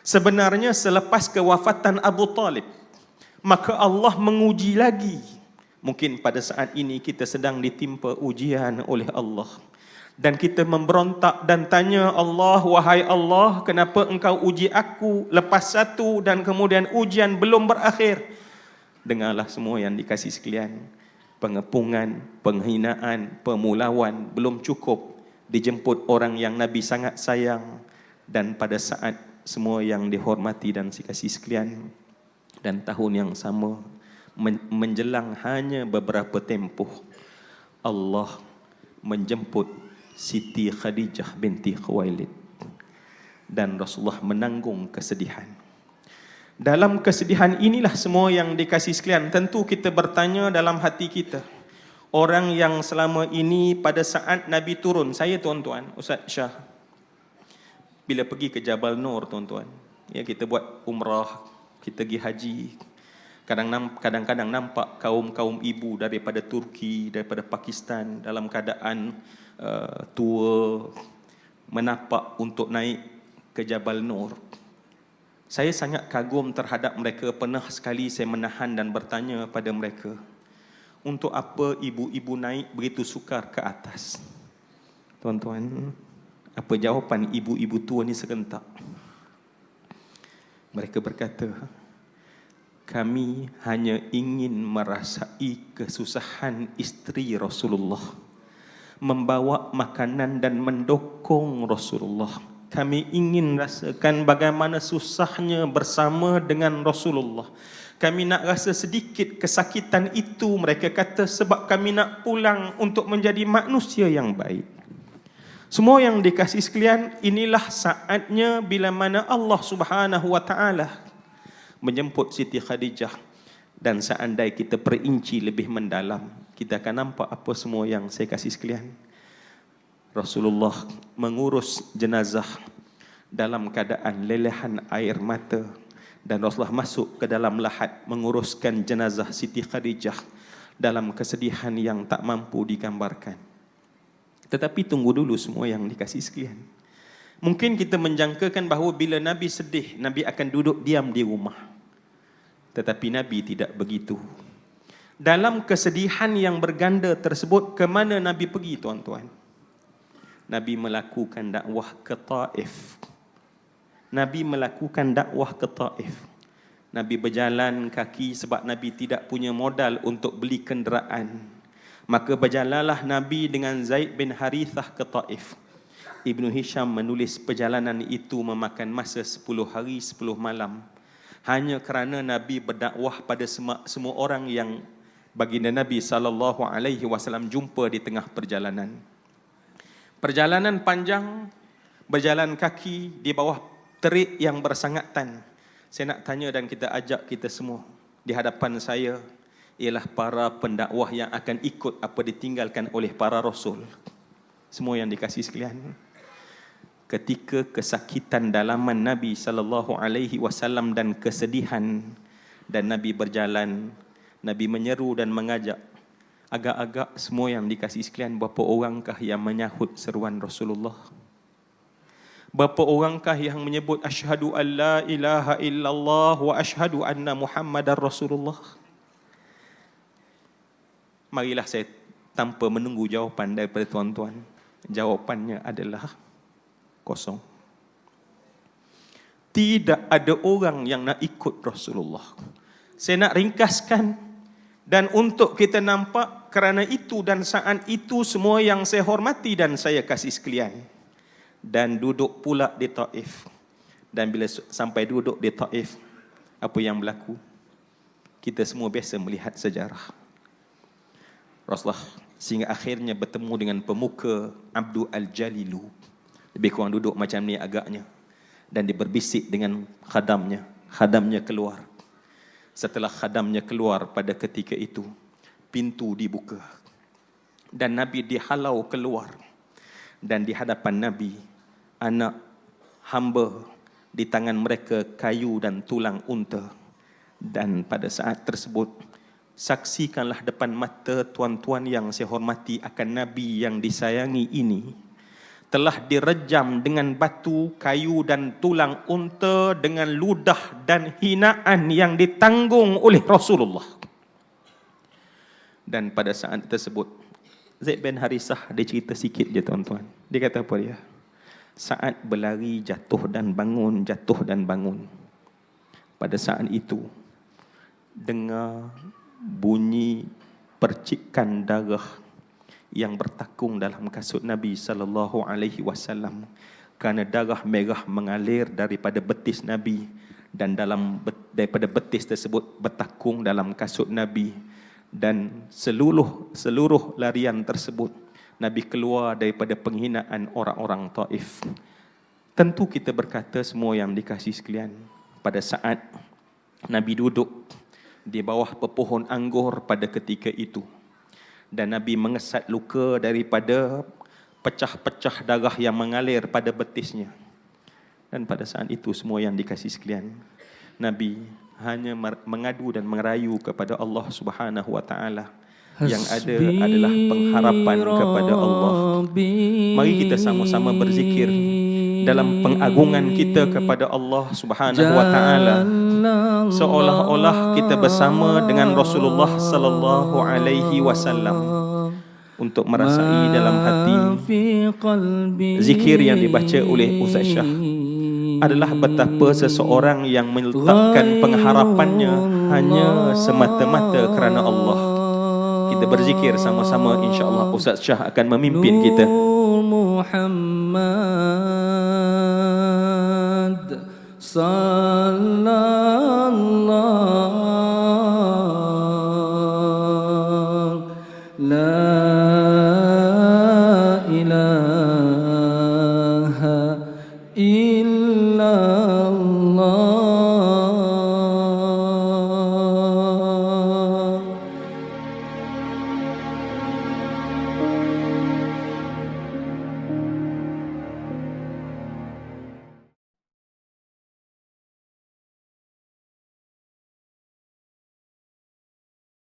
Sebenarnya selepas kewafatan Abu Talib, maka Allah menguji lagi. Mungkin pada saat ini kita sedang ditimpa ujian oleh Allah. Dan kita memberontak dan tanya Allah, wahai Allah, kenapa engkau uji aku lepas satu dan kemudian ujian belum berakhir? Dengarlah semua yang dikasih sekalian. Pengepungan, penghinaan, pemulauan belum cukup. Dijemput orang yang Nabi sangat sayang. Dan pada saat semua yang dihormati dan dikasih sekalian, dan tahun yang sama menjelang hanya beberapa tempoh, Allah menjemput Siti Khadijah binti Khuwailid dan Rasulullah menanggung kesedihan. Dalam kesedihan inilah semua yang dikasih sekalian, tentu kita bertanya dalam hati kita, orang yang selama ini pada saat Nabi turun, saya tuan-tuan, Ustaz Syah, bila pergi ke Jabal Nur tuan-tuan, ya, kita buat umrah, kita pergi haji, kadang-kadang nampak kaum-kaum ibu daripada Turki, daripada Pakistan dalam keadaan tua, menapak untuk naik ke Jabal Nur. Saya sangat kagum terhadap mereka. Pernah sekali saya menahan dan bertanya pada mereka, untuk apa ibu-ibu naik begitu sukar ke atas? Tuan-tuan, apa jawapan ibu-ibu tua ni serentak? Mereka berkata, kami hanya ingin merasai kesusahan isteri Rasulullah, membawa makanan dan mendokong Rasulullah. Kami ingin rasakan bagaimana susahnya bersama dengan Rasulullah. Kami nak rasa sedikit kesakitan itu, mereka kata, sebab kami nak pulang untuk menjadi manusia yang baik. Semua yang dikasih sekalian, inilah saatnya bila mana Allah Subhanahu wa taala menjemput Siti Khadijah. Dan seandai kita perinci lebih mendalam, kita akan nampak apa semua yang saya kasih sekalian. Rasulullah mengurus jenazah dalam keadaan lelehan air mata, dan Rasulullah masuk ke dalam lahat menguruskan jenazah Siti Khadijah dalam kesedihan yang tak mampu digambarkan. Tetapi tunggu dulu semua yang dikasih sekalian. Mungkin kita menjangkakan bahawa bila Nabi sedih, Nabi akan duduk diam di rumah. Tetapi Nabi tidak begitu. Dalam kesedihan yang berganda tersebut, ke mana Nabi pergi tuan-tuan? Nabi melakukan dakwah ke Taif. Nabi melakukan dakwah ke Taif. Nabi berjalan kaki sebab Nabi tidak punya modal untuk beli kenderaan. Maka berjalanlah Nabi dengan Zaid bin Harithah ke Taif. Ibnu Hisham menulis perjalanan itu memakan masa 10 hari 10 malam. Hanya kerana Nabi berdakwah pada semua orang yang baginda Nabi SAW jumpa di tengah perjalanan. Perjalanan panjang, berjalan kaki di bawah terik yang bersangatan. Saya nak tanya dan kita ajak kita semua, di hadapan saya ialah para pendakwah yang akan ikut apa ditinggalkan oleh para rasul. Semua yang dikasih sekalian, ketika kesakitan dalaman Nabi SAW dan kesedihan, dan Nabi berjalan, Nabi menyeru dan mengajak. Agak-agak semua yang dikasih sekalian, berapa orangkah yang menyahut seruan Rasulullah? Berapa orangkah yang menyebut asyhadu an la ilaha illallah wa asyhadu anna Muhammadar Rasulullah? Marilah saya, tanpa menunggu jawapan daripada tuan-tuan, jawapannya adalah kosong. Tidak ada orang yang nak ikut Rasulullah. Saya nak ringkaskan, dan untuk kita nampak, kerana itu dan saat itu semua yang saya hormati dan saya kasih sekalian, dan duduk pula di Taif. Dan bila sampai duduk di Taif, apa yang berlaku? Kita semua biasa melihat sejarah. Rasulullah sehingga akhirnya bertemu dengan pemuka Abdul Al-Jalilu. Lebih kurang duduk macam ni agaknya. Dan dia berbisik dengan khadamnya. Khadamnya keluar. Setelah khadamnya keluar pada ketika itu, pintu dibuka. Dan Nabi dihalau keluar. Dan di hadapan Nabi, anak hamba, di tangan mereka kayu dan tulang unta. Dan pada saat tersebut, saksikanlah depan mata tuan-tuan yang saya hormati akan Nabi yang disayangi ini. telah direjam dengan batu, kayu dan tulang unta dengan ludah dan hinaan yang ditanggung oleh Rasulullah. Dan pada saat tersebut, Zaid bin Harisah dia cerita sikit je tuan-tuan. Dia kata apa dia? Saat berlari jatuh dan bangun, jatuh dan bangun. Pada saat itu dengar bunyi percikan darah yang bertakung dalam kasut Nabi sallallahu alaihi wasallam, kerana darah merah mengalir daripada betis Nabi dan daripada betis tersebut bertakung dalam kasut Nabi, dan seluruh larian tersebut Nabi keluar daripada penghinaan orang-orang Taif. Tentu kita berkata semua yang dikasihi sekalian, pada saat Nabi duduk di bawah pepohon anggur pada ketika itu, dan Nabi mengesat luka daripada pecah-pecah darah yang mengalir pada betisnya. Dan pada saat itu semua yang dikasihi sekalian, Nabi hanya mengadu dan merayu kepada Allah Subhanahu wa taala. Yang ada adalah pengharapan kepada Allah. Mari kita sama-sama berzikir dalam pengagungan kita kepada Allah Subhanahu wa taala, seolah-olah kita bersama dengan Rasulullah sallallahu alaihi wasallam, untuk merasai dalam hati zikir yang dibaca oleh Ustaz Shah adalah betapa seseorang yang meletakkan pengharapannya hanya semata-mata kerana Allah. Kita berzikir sama-sama, insya-Allah Ustaz Shah akan memimpin kita. Muhammad